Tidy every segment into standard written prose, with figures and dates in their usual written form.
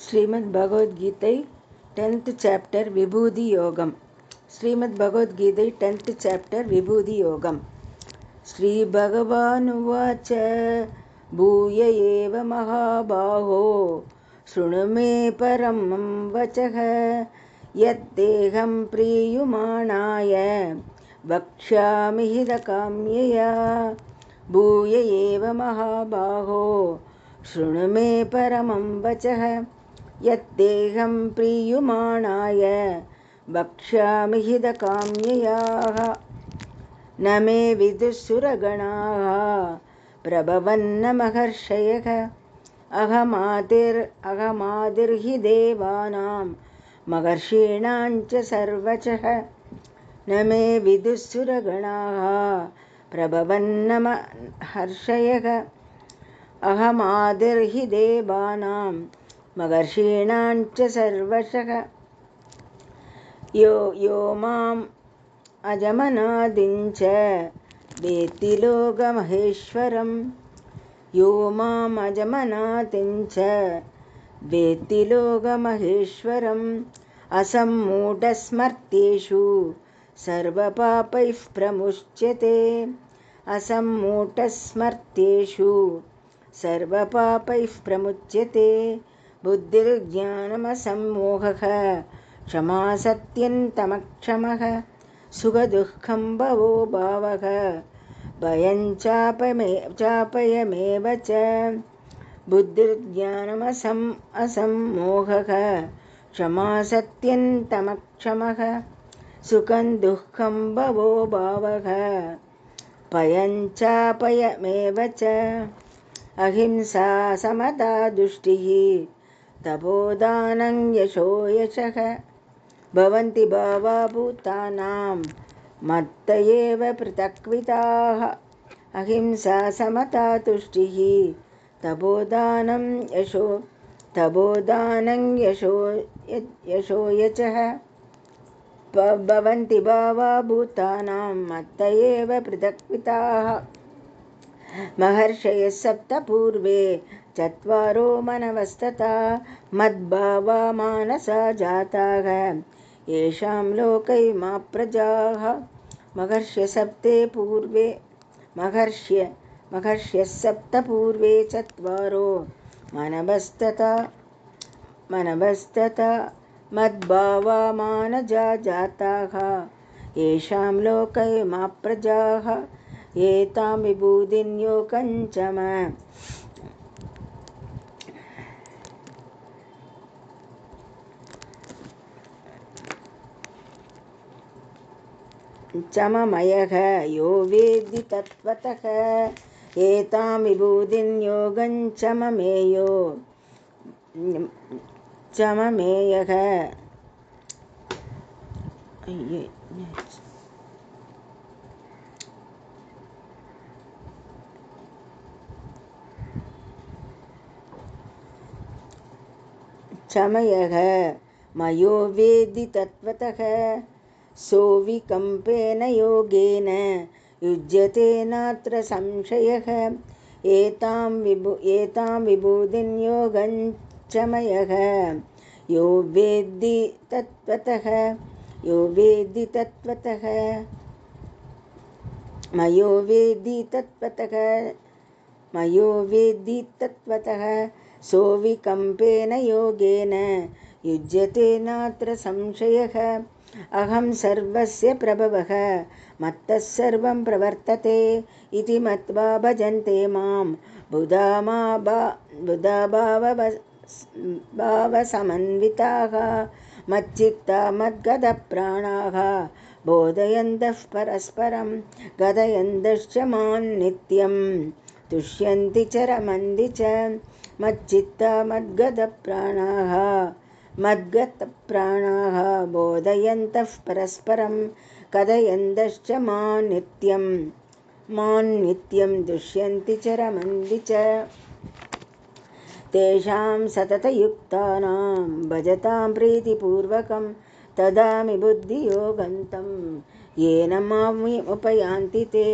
Srimad Bhagavad Gita 10th chapter விபூதி யோகம். Srimad Bhagavad Gita 10th chapter விபூதி யோகம். ஸ்ரீ பகவானுவாச்ச பூய ஏவ மகாபாஹோ ஸ்ருணு மே பரமம் வசஹ யத்தேஹம் ப்ரீயுமானாய வக்ஷ்யாமி ஹிதகாம்யயா. பூய ஏவ மகாபாஹோ ஸ்ருணு மே பரமம் வசஹ யத்தேஹம் ப்ரீயுமானாய வக்ஷ்யாமி ஹிதகாம்யயாஹ. ந மே விதுஸ்சுரகணாः பிரபவன்ன மகர்ஷயः அகமாதிர்ஹி தேவானாம் மகர்ஷீணாஞ்ச சர்வசः. ந மே விதுஸ்சுரகணாः பிரபவன்ன மகர்ஷயः அகமாதிர்ஹி தேவானாம் மகர்ஷீணாஞ்ச சர்வசः. யோ மாம் அஜமநாதிஞ்ச வேத்தி லோகமஹேஸ்வரம். யோ மாம் அஜமநாதிஞ்ச வேத்தி லோகமஹேஸ்வரம் அசம்மூடஸ்மர்த்தேஷு சர்வபாபைः பிரமுச்யதே. அசம்மூடஸ்மர்த்தேஷு சர்வபாபைः பிரமுச்யதே. புத்திர்ஞானமசம்மோகः க்ஷமா சத்யந்தமக்ஷமः சுகதுக்கம் பவோ பாவக பயஞ்சாபயமேவ ச. புத்திர்ஞானமசம்மோகः க்ஷமா சத்யந்தமக்ஷமः சுகம் துக்கம் பவோ பாவக பயஞ்சாபயமேவ ச. அஹிம்சா சமதா துஷ்டிः தபோதானங் யசோ யசः பவந்தி பாவா பூதானாம் மத்த ஏவ ப்ருதக்விதாः. அஹிம்சா சமதா துஷ்டிः தபோதானங் யசோ யசः பவந்தி பாவா பூதானாம் மத்த ஏவ ப்ருதக்விதாः. மஹர்ஷயः சப்த பூர்வே சத்வாரோ மனவஸ்ததா மத்பாவா மானசா ஜாதாः ஏஷாம் லோகைமா பிரஜாः. மகர்ஷ்ய சப்த பூர்வே சத்வாரோ மனவஸ்ததா மத்பாவா மானசா ஜாதாः ஏஷாம் லோகைமா பிரஜாः. ஏதாம் விபூதின் யோகஞ்சம சமமயः யோ வேத்தி தத்வதः. ஏதாம் விபூதின் யோகஞ்சமமேயோ சமமேயः. சமயः மயோ வேத்தி தத்வதः சோவிகம்பேன யோகேன யுஜ்யதே நாத்ர சம்சயः. ஏதாம் விபூதின் யோகஞ்சமயः யோ வேத்தி தத்வதः மயோ வேத்தி தத்வதः சோவிகம்பேன யோகேன யுஜ்யதே நாத்ர சம்சயः. அகம் சர்வஸ்ய பிரபவः மத்தः சர்வம் பிரவர்த்ததே இதி மத்வா பஜந்தே மாம் புதா பாவசமன்விதாः மச்சித்தா மத்கத பிராணாः போதயந்தः பரஸ்பரம் கதயந்தश्च மான் நித்யம் துஷ்யந்தி ச ரமந்தி ச. மச்சித்தா மத்கத பிராணாः போதயந்தः பரஸ்பரம் கதயந்தश्च மான் நித்யம் துஷ்யந்தி ச ரமந்தி ச. தேஷாம் சததயுக்தானாம் பஜதாம் பிரீதிபூர்வகம் ததாமி புத்தியோகந்தம் येन मामुपयान्ति ते.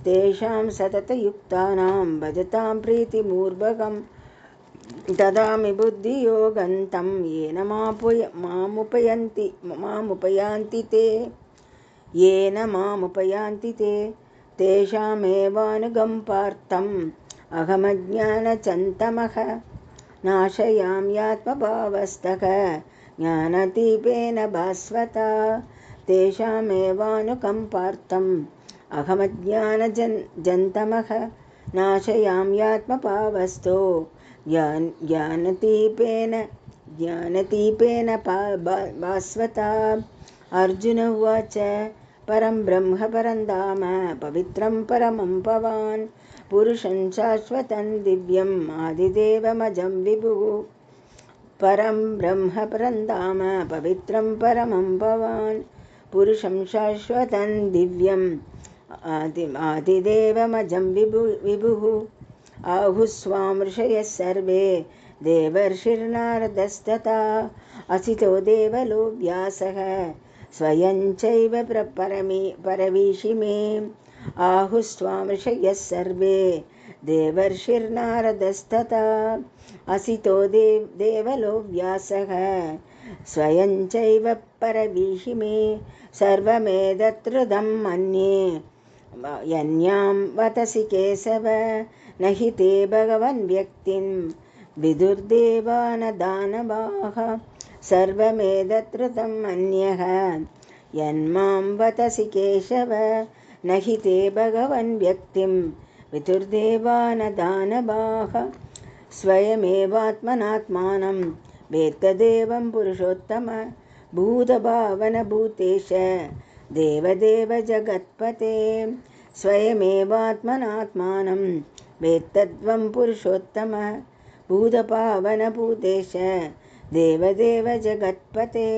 तेषां सततयुक्तानां भजतां प्रीतिपूर्वकं ददामि बुद्धियोगन्तं येन मामुपयान्ति ते तेषामेवानुकम्पार्थम् अहमज्ञानचन्तमः नाशयाम्यात्मभावस्थः ज्ञानदीपेन भास्वता तेषामेवानुकम्पार्थम् अहमज्ञानजन्तमः नाशयाम्यात्मभावस्थो ज्ञानदीपेन भास्वता। अर्जुन उवाच परं ब्रह्म परं धाम पवित्रं परमं पवान् पुरुषं शाश्वतं दिव्यम् आदिदेवमजं विभुः। परं ब्रह्म परं धाम पवित्रं परमं पवान् पुरुषं शाश्वतं दिव्यम् आदिदेवमजं विभुः। आहुस्वां ऋषयः सर्वे देवर्षिर्नारदस्तथा असितो देवलो व्यासः स्वयं चैव परवीशिमे। आहुस्त्वां ऋषयः सर्वे देवर्षिर्नारदस्तथा असितो देवलो व्यासः स्वयं चैव परवीशिमे। सर्वमेतत्कृतं मन्ये यन्यां वतसि केशव न हि ते भगवन् व्यक्तिं विदुर्देवानदानवाः। सर्वमेतत्कृतं मन्यः यन्मां वतसि केशव न हि ते भगवन् व्यक्तिं विदुर्देवानदानवाः। स्वयमेवात्मनात्मानं वेत्तदेवं पुरुषोत्तम भूतभावनभूतेश देवदेव जगत्पते। स्वयमेवात्मनात्मानं वेत्तत्वं पुरुषोत्तम भूतभावनभूतेश देवदेव जगत्पते।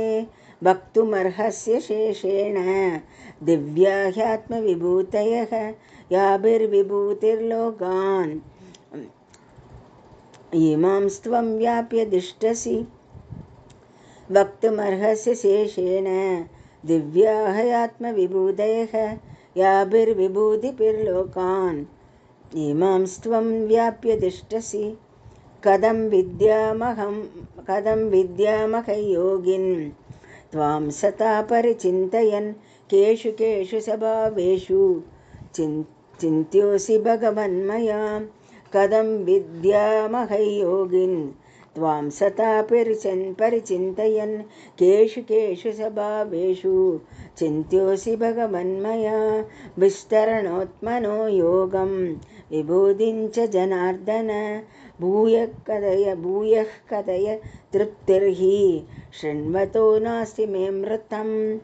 वक्तुमर्हस्य शेषेण दिव्या ह्यात्मविभूतयः याभिर्विभूतिर्लोकान् इमांस्त्वं व्याप्य तिष्ठसि। वक्तुमर्हस्य शेषेण दिव्या ह्यात्मविभूतयः याभिर्विभूतिर्लोकान् इमांस्त्वं व्याप्य तिष्ठसि। कथं विद्यामहं योगिन् त्वां सता परिचिन्तयन् केषु केषु स्वभावेषु चिन्त्योऽसि भगवन्मया। कथं विद्यामहं योगिन् त्वां सता परिचिन्तयन् केषु केषु स्वभावेषु चिन्त्योऽसि भगवन्मया। विस्तरणोत्मनो योगं विभूतिं च जनार्दन भूयः कथय तृप्तिर्हि शृण्वतो नास्ति मे मृतं।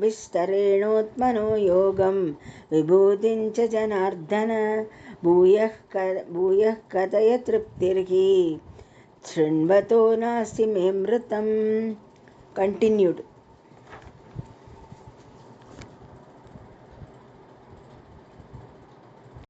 विस्तरेणोत्मनो योगं विभूतिं च जनार्दन भूयः कथय तृप्तिर्हि शृण्वतो नास्ति मे मृतं। कंटिन्यूड।